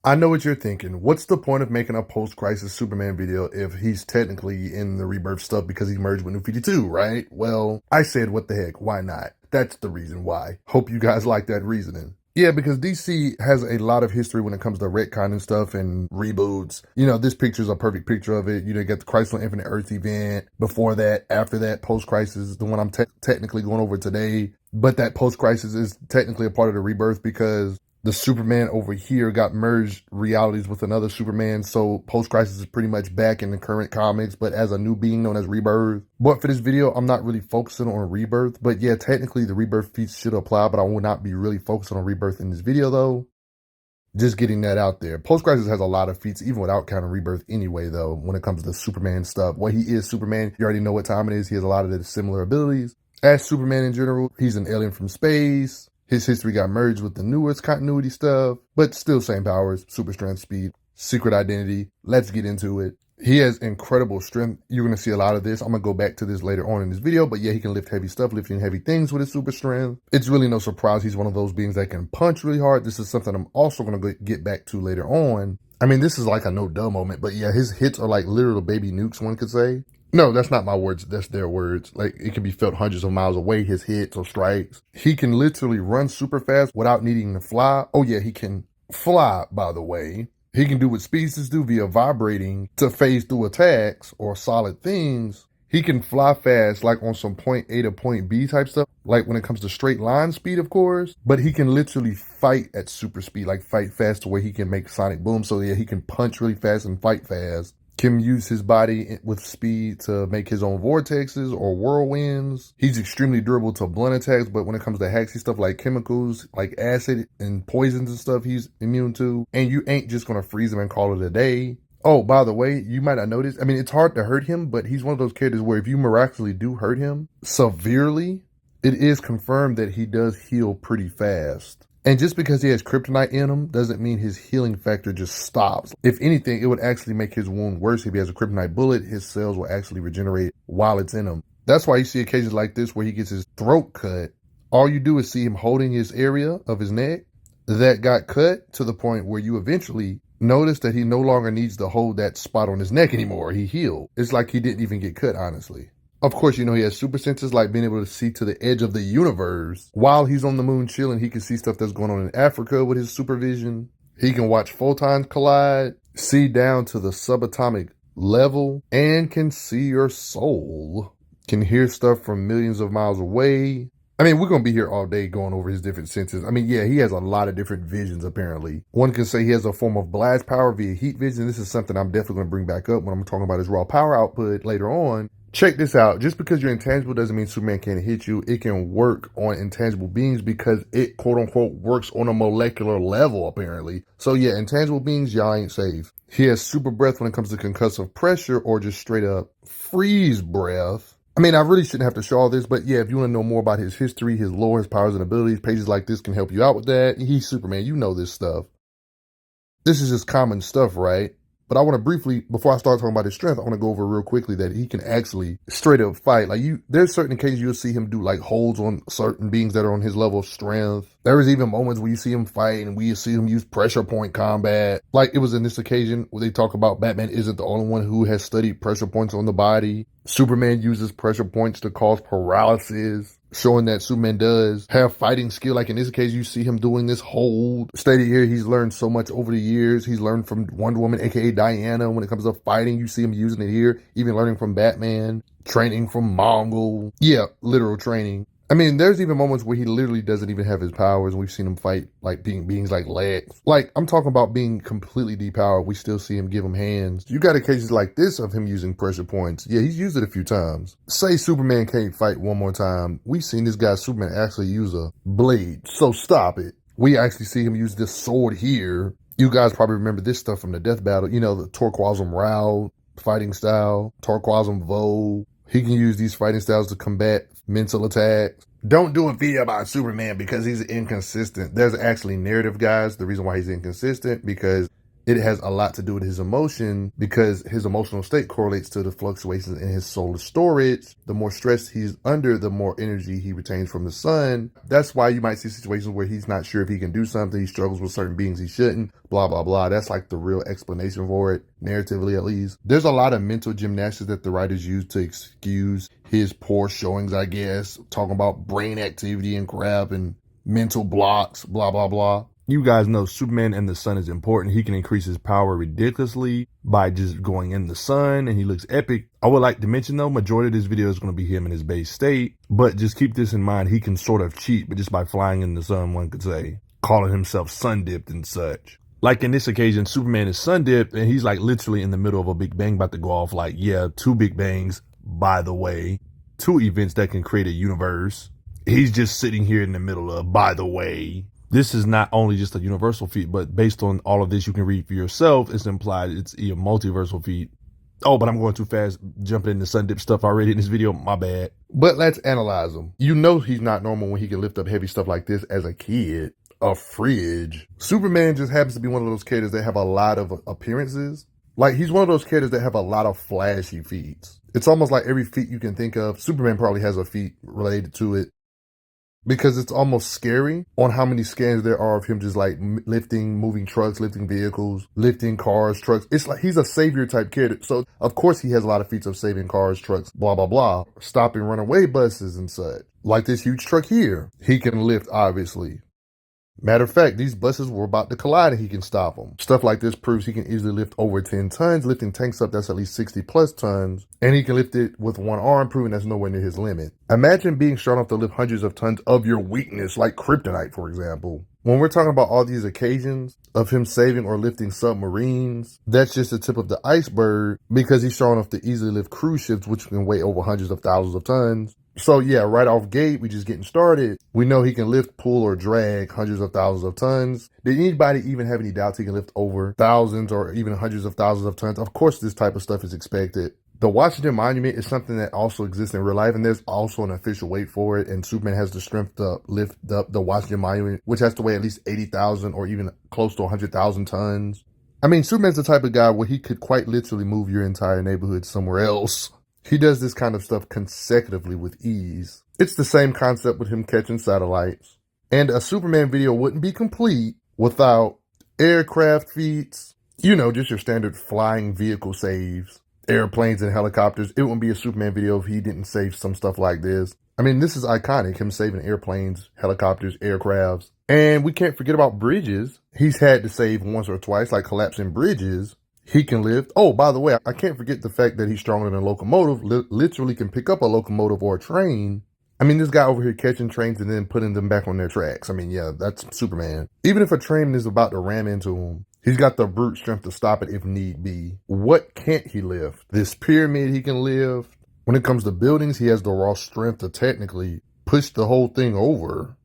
I know what you're thinking. What's the point of making a post-crisis Superman video if he's technically in the rebirth stuff because he merged with New 52, right? Well, I said, what the heck? Why not? That's the reason why. Hope you guys like that reasoning. Yeah, because DC has a lot of history when it comes to retcon and stuff and reboots. You know, this picture is a perfect picture of it. You know, you get the Crisis on Infinite Earths event. Before that, after that, post-crisis, the one I'm technically going over today. But that post-crisis is technically a part of the rebirth because the Superman over here got merged realities with another Superman, so Post-Crisis is pretty much back in the current comics, but as a new being known as Rebirth. But for this video, I'm not really focusing on Rebirth, but yeah, technically the Rebirth feats should apply, but I will not be really focusing on Rebirth in this video though. Just getting that out there. Post-Crisis has a lot of feats, even without counting Rebirth anyway though, when it comes to Superman stuff. Well, he is Superman, you already know what time it is, he has a lot of the similar abilities. As Superman in general, he's an alien from space. His history got merged with the newest continuity stuff, but still same powers, super strength, speed, secret identity. Let's get into it. He has incredible strength. You're going to see a lot of this. I'm going to go back to this later on in this video, but yeah, he can lift heavy stuff, lifting heavy things with his super strength. It's really no surprise he's one of those beings that can punch really hard. This is something I'm also going to get back to later on. I mean, this is like a no duh moment, but yeah, his hits are like literal baby nukes, one could say. No, that's not my words. That's their words. Like, it can be felt hundreds of miles away, his hits or strikes. He can literally run super fast without needing to fly. Oh, yeah, he can fly, by the way. He can do what speedsters do via vibrating to phase through attacks or solid things. He can fly fast, like on some point A to point B type stuff, like when it comes to straight line speed, of course. But he can literally fight at super speed, like fight fast to where he can make sonic boom. So, yeah, he can punch really fast and fight fast. Can use his body with speed to make his own vortexes or whirlwinds. He's extremely durable to blunt attacks, but when it comes to haxy stuff like chemicals, like acid and poisons and stuff, he's immune to. And you ain't just gonna freeze him and call it a day. Oh, by the way, you might not notice, I mean, it's hard to hurt him, but he's one of those characters where if you miraculously do hurt him severely, it is confirmed that he does heal pretty fast. And just because he has kryptonite in him doesn't mean his healing factor just stops. If anything, it would actually make his wound worse. If he has a kryptonite bullet, his cells will actually regenerate while it's in him. That's why you see occasions like this where he gets his throat cut. All you do is see him holding his area of his neck that got cut to the point where you eventually notice that he no longer needs to hold that spot on his neck anymore. He healed. It's like he didn't even get cut, honestly. Of course, you know, he has super senses like being able to see to the edge of the universe. While he's on the moon chilling, he can see stuff that's going on in Africa with his supervision. He can watch photons collide, see down to the subatomic level, and can see your soul. Can hear stuff from millions of miles away. I mean, we're going to be here all day going over his different senses. I mean, yeah, he has a lot of different visions, apparently. One can say he has a form of blast power via heat vision. This is something I'm definitely going to bring back up when I'm talking about his raw power output later on. Check this out. Just because you're intangible doesn't mean Superman can't hit you. It can work on intangible beings because it, quote unquote, works on a molecular level, apparently. So yeah, intangible beings, y'all ain't safe. He has super breath when it comes to concussive pressure or just straight up freeze breath. I mean, I really shouldn't have to show all this, but yeah, if you want to know more about his history, his lore, his powers and abilities, pages like this can help you out with that. He's Superman. You know this stuff. This is just common stuff, right? But I want to briefly, before I start talking about his strength, I want to go over real quickly that he can actually straight up fight. Like there's certain occasions you'll see him do like holds on certain beings that are on his level of strength. There is even moments where you see him fight and we see him use pressure point combat. Like it was in this occasion where they talk about Batman isn't the only one who has studied pressure points on the body. Superman uses pressure points to cause paralysis, showing that Superman does have fighting skill. Like in this case, you see him doing this hold. Stated here, he's learned so much over the years. He's learned from Wonder Woman, aka Diana. When it comes to fighting, you see him using it here, even learning from Batman, training from Mongol. Yeah, literal training. I mean, there's even moments where he literally doesn't even have his powers, and we've seen him fight like beings like Lex. Like, I'm talking about being completely depowered. We still see him give him hands. You got cases like this of him using pressure points. Yeah, he's used it a few times. Say Superman can't fight one more time. We've seen this guy Superman actually use a blade, so stop it. We actually see him use this sword here. You guys probably remember this stuff from the Death Battle. You know, the Torquasm Rao fighting style, Torquasm Vo. He can use these fighting styles to combat mental attacks. Don't do a video about Superman because he's inconsistent. There's actually narrative, guys. The reason why he's inconsistent because it has a lot to do with his emotion because his emotional state correlates to the fluctuations in his solar storage. The more stress he's under, the more energy he retains from the sun. That's why you might see situations where he's not sure if he can do something. He struggles with certain beings he shouldn't, blah, blah, blah. That's like the real explanation for it, narratively at least. There's a lot of mental gymnastics that the writers use to excuse his poor showings, I guess, talking about brain activity and crap and mental blocks, blah, blah, blah. You guys know Superman and the sun is important. He can increase his power ridiculously by just going in the sun, and he looks epic. I would like to mention, though, majority of this video is going to be him in his base state, but just keep this in mind. He can sort of cheat, but just by flying in the sun, one could say, calling himself sun-dipped and such. Like in this occasion, Superman is sun-dipped, and he's like literally in the middle of a big bang about to go off. Like, yeah, 2 big bangs, by the way, 2 events that can create a universe. He's just sitting here in the middle of, by the way. This is not only just a universal feat, but based on all of this, you can read for yourself. It's implied it's a multiversal feat. Oh, but I'm going too fast, jumping into sun dip stuff already in this video. My bad. But let's analyze him. You know he's not normal when he can lift up heavy stuff like this as a kid. A fridge. Superman just happens to be one of those characters that have a lot of appearances. Like, he's one of those characters that have a lot of flashy feats. It's almost like every feat you can think of, Superman probably has a feat related to it. Because it's almost scary on how many scans there are of him just like lifting, moving trucks, lifting vehicles, lifting cars, trucks. It's like he's a savior type character. So of course he has a lot of feats of saving cars, trucks, blah, blah, blah, stopping runaway buses and such. Like this huge truck here. He can lift, obviously. Matter of fact, these buses were about to collide and he can stop them. Stuff like this proves he can easily lift over 10 tons, lifting tanks up that's at least 60 plus tons, and he can lift it with one arm, proving that's nowhere near his limit. Imagine being strong enough to lift hundreds of tons of your weakness, like kryptonite, for example. When we're talking about all these occasions of him saving or lifting submarines, that's just the tip of the iceberg because he's strong enough to easily lift cruise ships, which can weigh over hundreds of thousands of tons. So yeah, right off gate, we just getting started. We know he can lift, pull, or drag hundreds of thousands of tons. Did anybody even have any doubts he can lift over thousands or even hundreds of thousands of tons? Of course, this type of stuff is expected. The Washington Monument is something that also exists in real life, and there's also an official weight for it, and Superman has the strength to lift up the Washington Monument, which has to weigh at least 80,000 or even close to 100,000 tons. I mean, Superman's the type of guy where he could quite literally move your entire neighborhood somewhere else. He does this kind of stuff consecutively with ease. It's the same concept with him catching satellites. And a Superman video wouldn't be complete without aircraft feats, you know, just your standard flying vehicle saves, airplanes and helicopters. It wouldn't be a Superman video if he didn't save some stuff like this. I mean, this is iconic, him saving airplanes, helicopters, aircrafts. And we can't forget about bridges. He's had to save once or twice, like collapsing bridges. He can lift. Oh, by the way, I can't forget the fact that he's stronger than a locomotive, literally can pick up a locomotive or a train. I mean, this guy over here catching trains and then putting them back on their tracks. I mean, yeah, that's Superman. Even if a train is about to ram into him, he's got the brute strength to stop it if need be. What can't he lift? This pyramid he can lift. When it comes to buildings, he has the raw strength to technically push the whole thing over.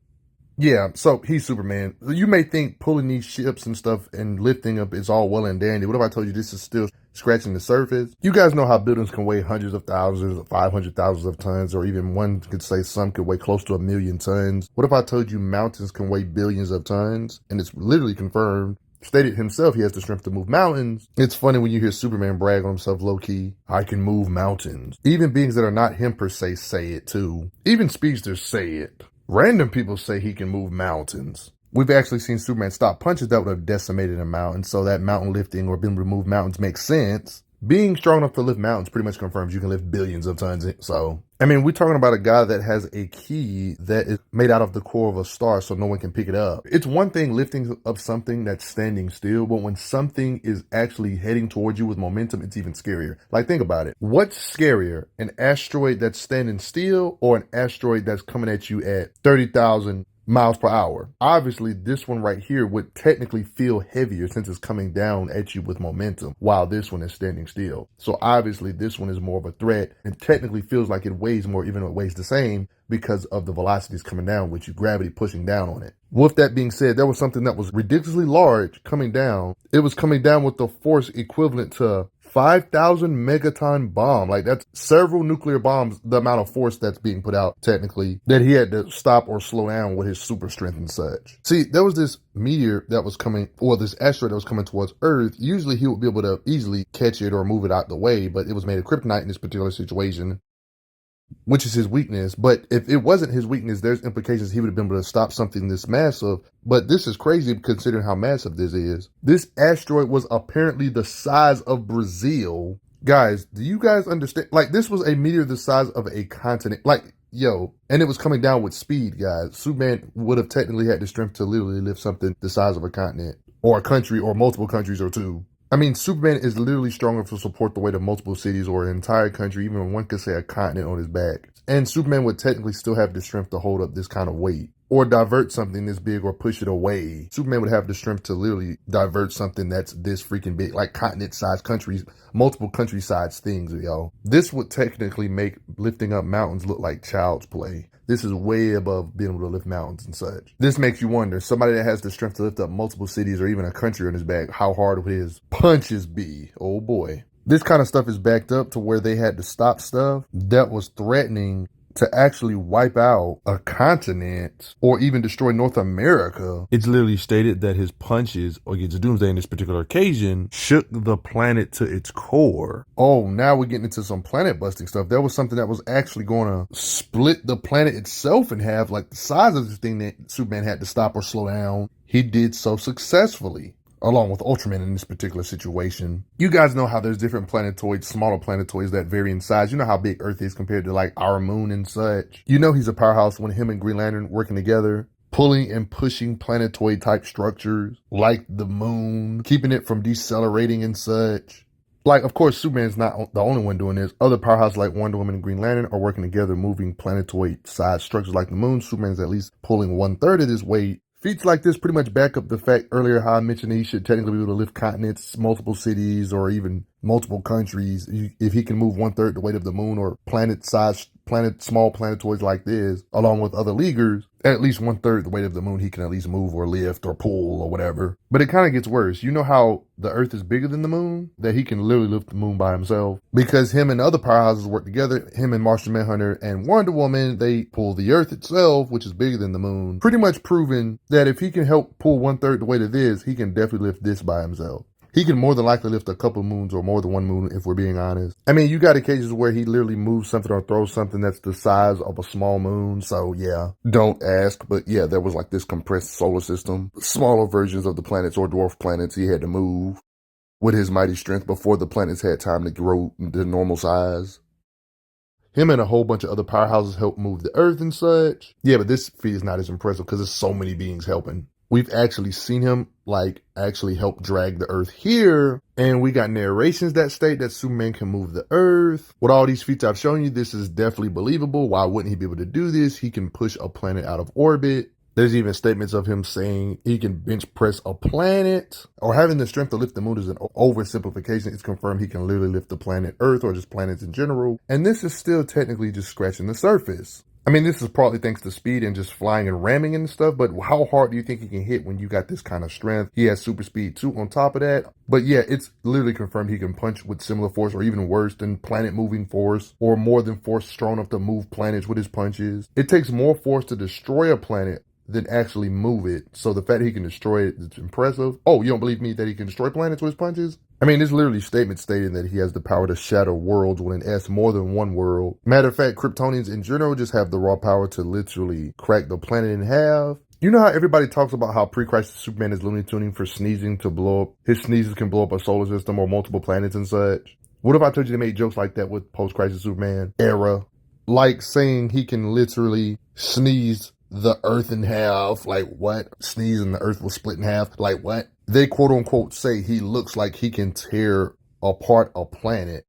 Yeah, so he's Superman. You may think pulling these ships and stuff and lifting up is all well and dandy. What if I told you this is still scratching the surface? You guys know how buildings can weigh hundreds of thousands, 500,000 of tons, or even one could say some could weigh close to 1,000,000 tons. What if I told you mountains can weigh billions of tons? And it's literally confirmed. Stated himself he has the strength to move mountains. It's funny when you hear Superman brag on himself low-key. I can move mountains. Even beings that are not him per se say it too. Even speedsters say it. Random people say he can move mountains. We've actually seen Superman stop punches that would have decimated a mountain, so that mountain lifting or being able to move mountains makes sense. Being strong enough to lift mountains pretty much confirms you can lift billions of tons. So, I mean, we're talking about a guy that has a key that is made out of the core of a star so no one can pick it up. It's one thing lifting up something that's standing still, but when something is actually heading towards you with momentum, it's even scarier. Like, think about it. What's scarier, an asteroid that's standing still or an asteroid that's coming at you at 30,000 miles per hour? Obviously, this one right here would technically feel heavier since it's coming down at you with momentum, while this one is standing still. So obviously, this one is more of a threat and technically feels like it weighs more, even though it weighs the same because of the velocities coming down with you, gravity pushing down on it. With that being said, there was something that was ridiculously large coming down. It was coming down with the force equivalent to 5,000 megaton bomb. Like, that's several nuclear bombs, the amount of force that's being put out, technically, that he had to stop or slow down with his super strength and such. See, there was this meteor that was coming, or this asteroid that was coming towards Earth. Usually he would be able to easily catch it or move it out the way, but it was made of kryptonite in this particular situation, which is his weakness. But if it wasn't his weakness, there's implications he would have been able to stop something this massive. But this is crazy considering how massive this is. This asteroid was apparently the size of Brazil. Guys, do you guys understand? Like, this was a meteor the size of a continent. Like, yo, and it was coming down with speed, guys. Superman would have technically had the strength to literally lift something the size of a continent, or a country, or multiple countries, or two. I mean, Superman is literally strong enough to support the weight of multiple cities or an entire country, even one could say a continent on his back. And Superman would technically still have the strength to hold up this kind of weight, or divert something this big, or push it away. Superman would have the strength to literally divert something that's this freaking big, like continent-sized countries, multiple country-sized things, yo. This would technically make lifting up mountains look like child's play. This is way above being able to lift mountains and such. This makes you wonder, somebody that has the strength to lift up multiple cities or even a country on his back, how hard would his punches be? Oh boy. This kind of stuff is backed up to where they had to stop stuff that was threatening to actually wipe out a continent or even destroy North America. It's literally stated that his punches, or against Doomsday in this particular occasion, shook the planet to its core. Oh, now we're getting into some planet busting stuff. There was something that was actually going to split the planet itself in half, like the size of this thing that Superman had to stop or slow down. He did so successfully, along with Ultraman in this particular situation. You guys know how there's different planetoids, smaller planetoids that vary in size. You know how big Earth is compared to like our moon and such. You know he's a powerhouse when him and Green Lantern working together, pulling and pushing planetoid type structures like the moon, keeping it from decelerating and such. Like, of course, Superman's not the only one doing this. Other powerhouses like Wonder Woman and Green Lantern are working together, moving planetoid-sized structures like the moon. Superman's at least pulling 1/3 of this weight. Feats like this pretty much back up the fact earlier how I mentioned that he should technically be able to lift continents, multiple cities, or even multiple countries. If he can move 1/3 the weight of the moon or small planetoids like this, along with other leaguers, at least 1/3 the weight of the moon he can at least move or lift or pull or whatever. But it kind of gets worse. You know how the Earth is bigger than the moon? That he can literally lift the moon by himself. Because him and other powerhouses work together. Him and Martian Manhunter and Wonder Woman, they pull the Earth itself, which is bigger than the moon. Pretty much proving that if he can help pull 1/3 the weight of this, he can definitely lift this by himself. He can more than likely lift a couple moons or more than one moon, if we're being honest. I mean, you got occasions where he literally moves something or throws something that's the size of a small moon. So yeah, don't ask. But yeah, there was like this compressed solar system, smaller versions of the planets or dwarf planets he had to move with his mighty strength before the planets had time to grow to normal size. Him and a whole bunch of other powerhouses helped move the Earth and such. Yeah, but this feat is not as impressive because there's so many beings helping. We've actually seen him like actually help drag the Earth here. And we got narrations that state that Superman can move the Earth. With all these feats I've shown you, this is definitely believable. Why wouldn't he be able to do this? He can push a planet out of orbit. There's even statements of him saying he can bench press a planet, or having the strength to lift the moon is an oversimplification. It's confirmed he can literally lift the planet Earth or just planets in general. And this is still technically just scratching the surface. I mean, this is partly thanks to speed and just flying and ramming and stuff, but how hard do you think he can hit when you got this kind of strength? He has super speed too on top of that. But yeah, it's literally confirmed he can punch with similar force or even worse than planet moving force, or more than force strong enough to move planets with his punches. It takes more force to destroy a planet than actually move it. So the fact that he can destroy it is impressive. Oh, you don't believe me that he can destroy planets with his punches? I mean, there's literally statements stating that he has the power to shatter worlds with an S, more than one world. Matter of fact, Kryptonians in general just have the raw power to literally crack the planet in half. You know how everybody talks about how pre-crisis Superman is Looney Tuning for sneezing to blow up, his sneezes can blow up a solar system or multiple planets and such? What if I told you they made jokes like that with post-crisis Superman era? Like saying he can literally sneeze the Earth in half. Like, what? Sneeze and the Earth will split in half. Like, what? They quote unquote say he looks like he can tear apart a planet.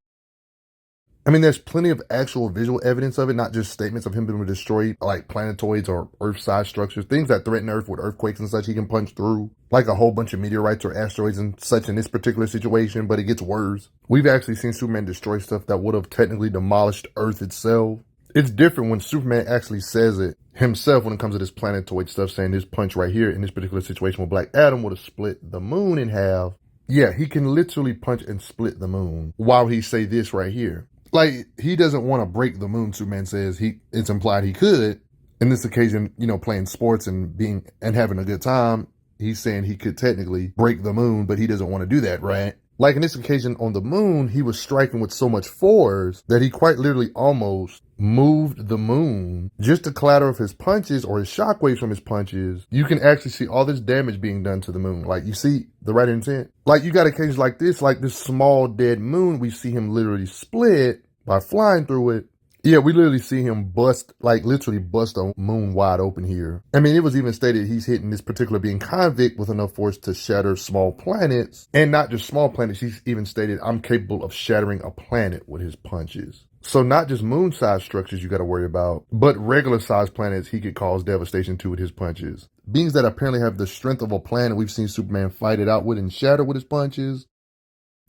I mean, there's plenty of actual visual evidence of it, not just statements of him being able to destroy like planetoids or Earth-sized structures, things that threaten Earth with earthquakes and such he can punch through, like a whole bunch of meteorites or asteroids and such in this particular situation, but it gets worse. We've actually seen Superman destroy stuff that would have technically demolished Earth itself. It's different when Superman actually says it himself when it comes to this planetoid stuff, saying this punch right here in this particular situation with Black Adam would have split the moon in half. Yeah, he can literally punch and split the moon while he say this right here. Like, he doesn't want to break the moon, Superman says. It's implied he could. In this occasion, playing sports and having a good time, he's saying he could technically break the moon, but he doesn't want to do that, right? Like in this occasion on the moon, he was striking with so much force that he quite literally almost moved the moon. Just the clatter of his punches or his shockwaves from his punches, you can actually see all this damage being done to the moon. Like, you see the right intent? Like, you got occasions like this small dead moon, we see him literally split by flying through it. Yeah, we literally see him literally bust a moon wide open here. I mean, it was even stated he's hitting this particular being convict with enough force to shatter small planets. And not just small planets, he's even stated, I'm capable of shattering a planet with his punches. So not just moon-sized structures you got to worry about, but regular-sized planets he could cause devastation to with his punches. Beings that apparently have the strength of a planet we've seen Superman fight it out with and shatter with his punches.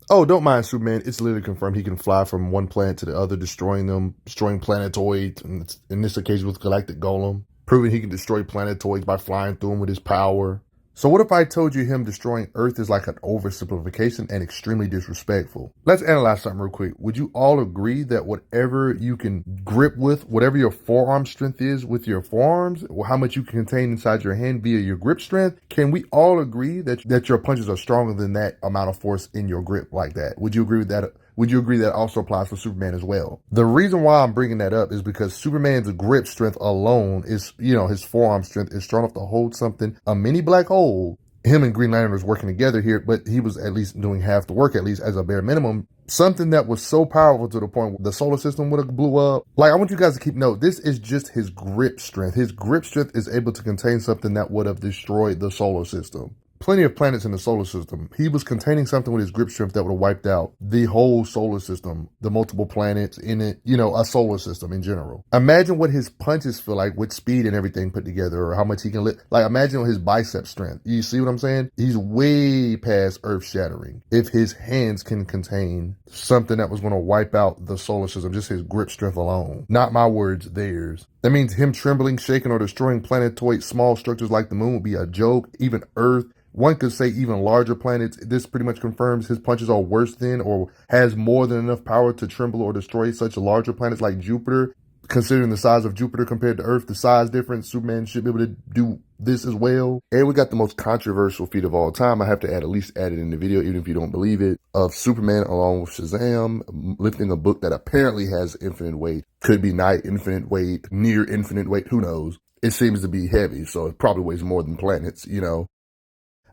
Oh, don't mind Superman. It's literally confirmed he can fly from one planet to the other, destroying planetoids, and in this occasion with Galactic Golem, proving he can destroy planetoids by flying through them with his power. So what if I told you him destroying Earth is like an oversimplification and extremely disrespectful? Let's analyze something real quick. Would you all agree that whatever you can grip with, whatever your forearm strength is with your forearms, or how much you can contain inside your hand via your grip strength, can we all agree that your punches are stronger than that amount of force in your grip like that? Would you agree with that? Would you agree that also applies for Superman as well? The reason why I'm bringing that up is because Superman's grip strength alone is, his forearm strength is strong enough to hold something, a mini black hole. Him and Green Lantern was working together here, but he was at least doing half the work, at least as a bare minimum. Something that was so powerful to the point where the solar system would have blew up. Like, I want you guys to keep note, this is just his grip strength. His grip strength is able to contain something that would have destroyed the solar system. Plenty of planets in the solar system. He was containing something with his grip strength that would have wiped out the whole solar system, the multiple planets in it, a solar system in general. Imagine what his punches feel like with speed and everything put together, or how much he can lift. Like, imagine his bicep strength. You see what I'm saying? He's way past earth shattering. If his hands can contain something that was going to wipe out the solar system, just his grip strength alone. Not my words, theirs. That means him trembling, shaking, or destroying planetoid small structures like the moon would be a joke. Even Earth. One could say even larger planets. This pretty much confirms his punches are worse than or has more than enough power to tremble or destroy such larger planets like Jupiter. Considering the size of Jupiter compared to Earth, the size difference, Superman should be able to do this as well. And we got the most controversial feat of all time. I have to at least add it in the video, even if you don't believe it, of Superman along with Shazam lifting a book that apparently has infinite weight. Could be nigh infinite weight, near infinite weight, who knows? It seems to be heavy, so it probably weighs more than planets,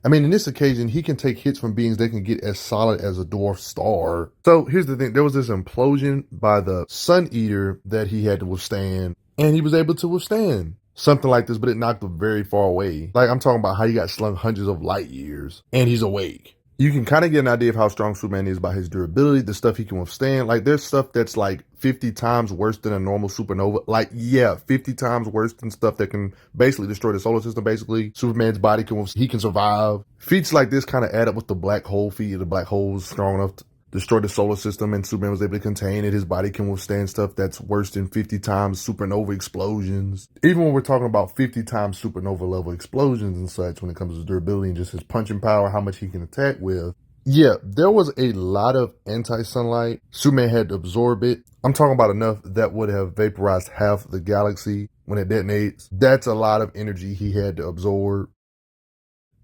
I mean, in this occasion, he can take hits from beings that can get as solid as a dwarf star. So here's the thing. There was this implosion by the Sun Eater that he had to withstand, and he was able to withstand something like this, but it knocked him very far away. Like, I'm talking about how he got slung hundreds of light years, and he's awake. You can kind of get an idea of how strong Superman is by his durability, the stuff he can withstand. Like, there's stuff that's like 50 times worse than a normal supernova. Like, yeah, 50 times worse than stuff that can basically destroy the solar system, basically. Superman's body he can survive. Feats like this kind of add up with the black hole feat. The black hole is strong enough to destroy the solar system, and Superman was able to contain it. His body can withstand stuff that's worse than 50 times supernova explosions. Even when we're talking about 50 times supernova level explosions and such, when it comes to durability and just his punching power, how much he can attack with. Yeah, there was a lot of anti-sunlight. Superman had to absorb it. I'm talking about enough that would have vaporized half the galaxy when it detonates. That's a lot of energy he had to absorb.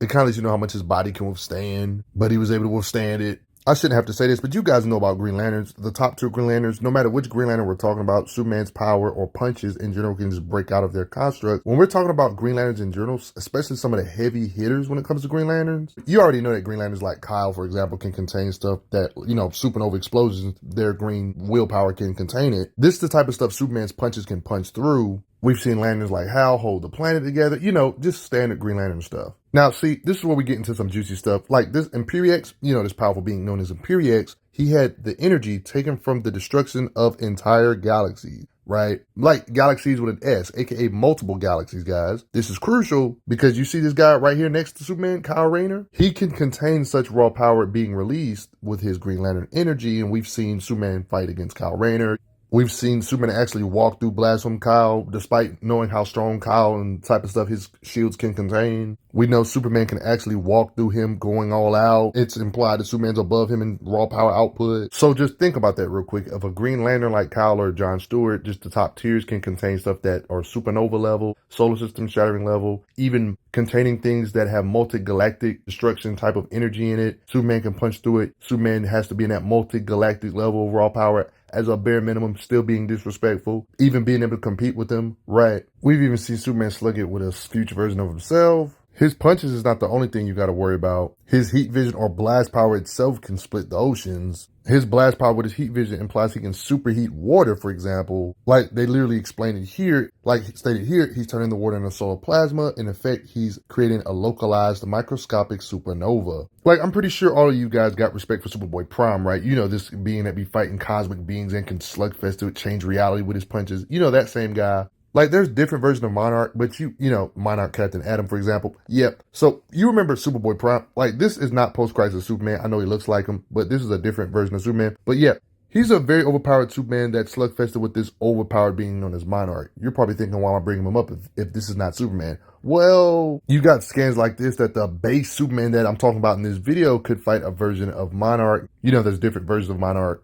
It kind of lets you know how much his body can withstand, but he was able to withstand it. I shouldn't have to say this, but you guys know about Green Lanterns. The top two Green Lanterns, no matter which Green Lantern we're talking about, Superman's power or punches in general can just break out of their construct. When we're talking about Green Lanterns in general, especially some of the heavy hitters when it comes to Green Lanterns, you already know that Green Lanterns like Kyle, for example, can contain stuff that, supernova explosions, their green willpower can contain it. This is the type of stuff Superman's punches can punch through. We've seen lanterns like Hal hold the planet together, just standard Green Lantern stuff. Now, see, this is where we get into some juicy stuff. Like this Imperiex, this powerful being known as Imperiex, he had the energy taken from the destruction of entire galaxies, right? Like galaxies with an S, aka multiple galaxies, guys. This is crucial because you see this guy right here next to Superman, Kyle Rayner? He can contain such raw power being released with his Green Lantern energy, and we've seen Superman fight against Kyle Rayner. We've seen Superman actually walk through blasts from Kyle, despite knowing how strong Kyle and type of stuff his shields can contain. We know Superman can actually walk through him going all out. It's implied that Superman's above him in raw power output. So just think about that real quick. If a Green Lantern like Kyle or John Stewart, just the top tiers can contain stuff that are supernova level, solar system shattering level, even containing things that have multi-galactic destruction type of energy in it. Superman can punch through it. Superman has to be in that multi-galactic level of raw power as a bare minimum, still being disrespectful, even being able to compete with them, right? We've even seen Superman slug it with a future version of himself. His punches is not the only thing you got to worry about. His heat vision or blast power itself can split the oceans. His blast power with his heat vision implies he can superheat water, for example. Like they literally explained it here, like stated here, he's turning the water into solar plasma. In effect, he's creating a localized microscopic supernova. Like I'm pretty sure all of you guys got respect for Superboy Prime, right? You know, this being that be fighting cosmic beings and can slugfest to change reality with his punches. You know, that same guy. Like, there's different versions of Monarch, but you know, Monarch Captain Atom, for example. Yep. So, you remember Superboy Prime? Like, this is not post-crisis Superman. I know he looks like him, but this is a different version of Superman. But yeah, he's a very overpowered Superman that slugfested with this overpowered being known as Monarch. You're probably thinking, why am I bringing him up if this is not Superman? Well, you got scans like this that the base Superman that I'm talking about in this video could fight a version of Monarch. You know, there's different versions of Monarch.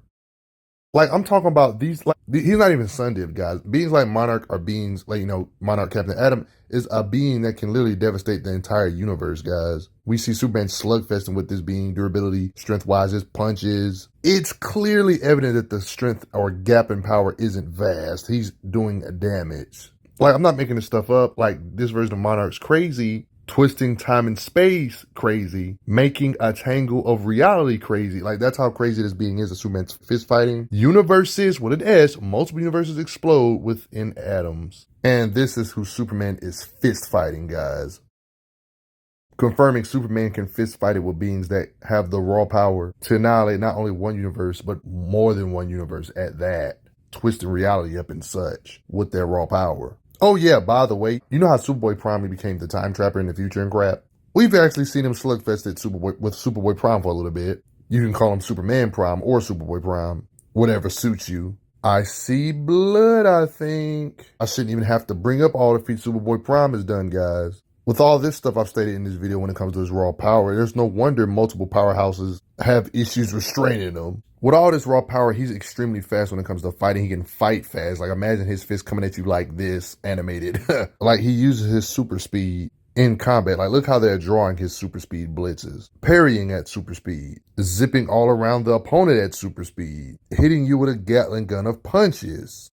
Like, I'm talking about these, like, he's not even sun-dipped, guys. Beings like Monarch are beings, like, you know, Monarch Captain Atom is a being that can literally devastate the entire universe, guys. We see Superman slugfesting with this being, durability, strength-wise, his punches. It's clearly evident that the strength or gap in power isn't vast. He's doing damage. Like, I'm not making this stuff up. Like, this version of Monarch's crazy. Twisting time and space crazy, making a tangle of reality crazy. Like, that's how crazy this being is. A Superman's fist fighting. Universes with an S, multiple universes explode within atoms. And this is who Superman is fist fighting, guys. Confirming Superman can fist fight it with beings that have the raw power to annihilate not only one universe, but more than one universe at that. Twisting reality up and such with their raw power. Oh yeah, by the way, you know how Superboy Prime became the time trapper in the future and crap? We've actually seen him slugfest at with Superboy Prime for a little bit. You can call him Superman Prime or Superboy Prime, whatever suits you. I see blood, I think. I shouldn't even have to bring up all the feats Superboy Prime has done, guys. With all this stuff I've stated in this video when it comes to his raw power, there's no wonder multiple powerhouses have issues restraining him. With all this raw power, he's extremely fast when it comes to fighting. He can fight fast. Like, imagine his fist coming at you like this, animated. Like, he uses his super speed in combat. Like, look how they're drawing his super speed blitzes. Parrying at super speed. Zipping all around the opponent at super speed. Hitting you with a Gatling gun of punches.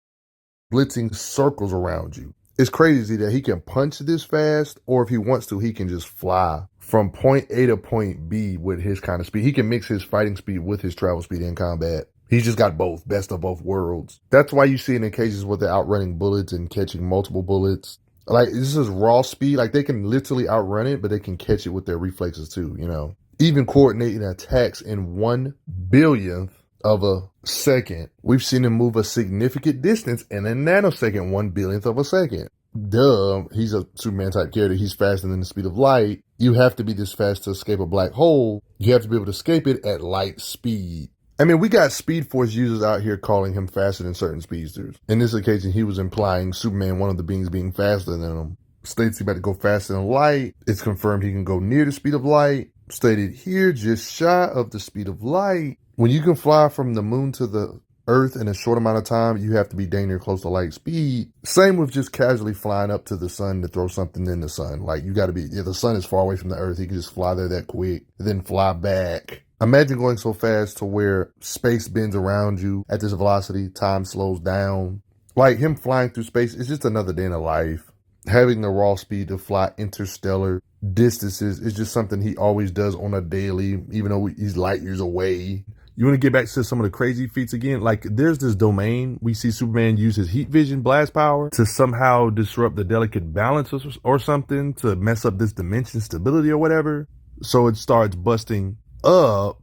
Blitzing circles around you. It's crazy that he can punch this fast, or if he wants to, he can just fly from point A to point B with his kind of speed. He can mix his fighting speed with his travel speed in combat. He's just got both, best of both worlds. That's why you see it in cases where they're outrunning bullets and catching multiple bullets. Like, this is raw speed. Like, they can literally outrun it, but they can catch it with their reflexes too, you know. Even coordinating attacks in 1/1000th of a second. We've seen him move a significant distance in a nanosecond, 1/1000th of a second. Duh, he's a Superman type character. He's faster than the speed of light. You have to be this fast to escape a black hole. You have to be able to escape it at light speed. I mean, we got Speed Force users out here calling him faster than certain speedsters. In this occasion, he was implying Superman, one of the beings, being faster than him. States he about to go faster than light. It's confirmed he can go near the speed of light. Stated here, just shy of the speed of light. When you can fly from the moon to the Earth in a short amount of time, you have to be dang near close to light speed. Same with just casually flying up to the sun to throw something in the sun. Like, you got to be, if the sun is far away from the Earth, you can just fly there that quick, then fly back. Imagine going so fast to where space bends around you at this velocity, time slows down. Like, him flying through space is just another day in a life. Having the raw speed to fly interstellar distances is just something he always does on a daily, even though he's light years away. You want to get back to some of the crazy feats again? Like, there's this domain. We see Superman use his heat vision blast power to somehow disrupt the delicate balance or something, to mess up this dimension stability or whatever. So it starts busting up.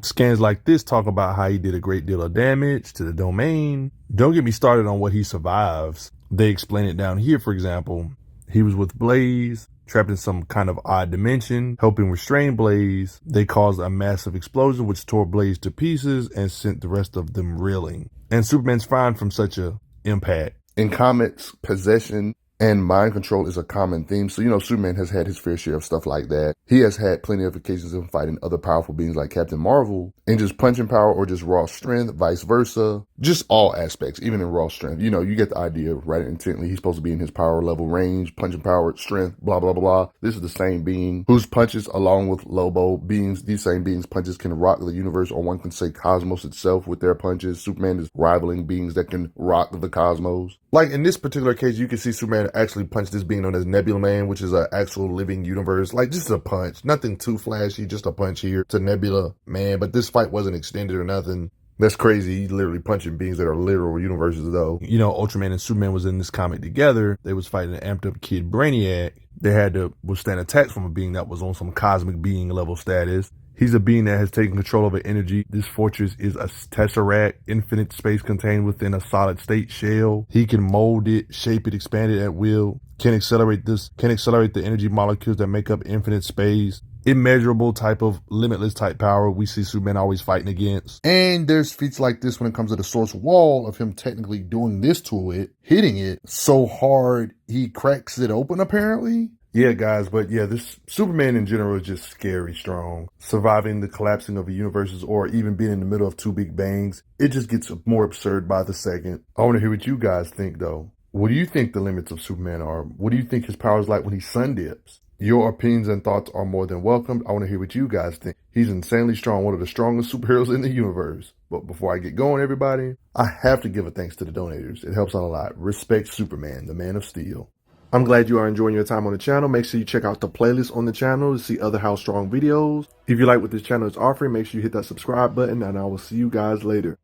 Scans like this talk about how he did a great deal of damage to the domain. Don't get me started on what he survives. They explain it down here, for example. He was with Blaze, trapped in some kind of odd dimension, helping restrain Blaze. They caused a massive explosion which tore Blaze to pieces and sent the rest of them reeling. And Superman's fine from such a impact. In Comet's possession And mind control is a common theme. So, Superman has had his fair share of stuff like that. He has had plenty of occasions of fighting other powerful beings like Captain Marvel, and just punching power or just raw strength, vice versa. Just all aspects, even in raw strength. You get the idea of right intently. He's supposed to be in his power level range, punching power, strength, blah, blah, blah, blah. This is the same being whose punches, along with Lobo beings, these same beings' punches can rock the universe, or one can say cosmos itself with their punches. Superman is rivaling beings that can rock the cosmos. Like in this particular case, you can see Superman actually punch this being known as Nebula Man, which is an actual living universe. Like just a punch, nothing too flashy, just a punch here to Nebula Man. But this fight wasn't extended or nothing. That's crazy. He's literally punching beings that are literal universes, though. Ultraman and Superman was in this comic together. They was fighting an amped up Kid Brainiac. They had to withstand attacks from a being that was on some cosmic being level status. He's a being that has taken control over energy. This fortress is a tesseract, infinite space contained within a solid state shell. He can mold it, shape it, expand it at will. Can accelerate the energy molecules that make up infinite space. Immeasurable type of limitless type power we see Superman always fighting against. And there's feats like this when it comes to the source wall of him technically doing this to it, hitting it so hard he cracks it open apparently. Yeah, guys, but yeah, this Superman in general is just scary strong. Surviving the collapsing of the universes or even being in the middle of two big bangs, it just gets more absurd by the second. I want to hear what you guys think, though. What do you think the limits of Superman are? What do you think his power is like when he sun dips? Your opinions and thoughts are more than welcomed. I want to hear what you guys think. He's insanely strong, one of the strongest superheroes in the universe. But before I get going, everybody, I have to give a thanks to the donators. It helps out a lot. Respect Superman, the Man of Steel. I'm glad you are enjoying your time on the channel. Make sure you check out the playlist on the channel to see other How Strong videos. If you like what this channel is offering, make sure you hit that subscribe button, and I will see you guys later.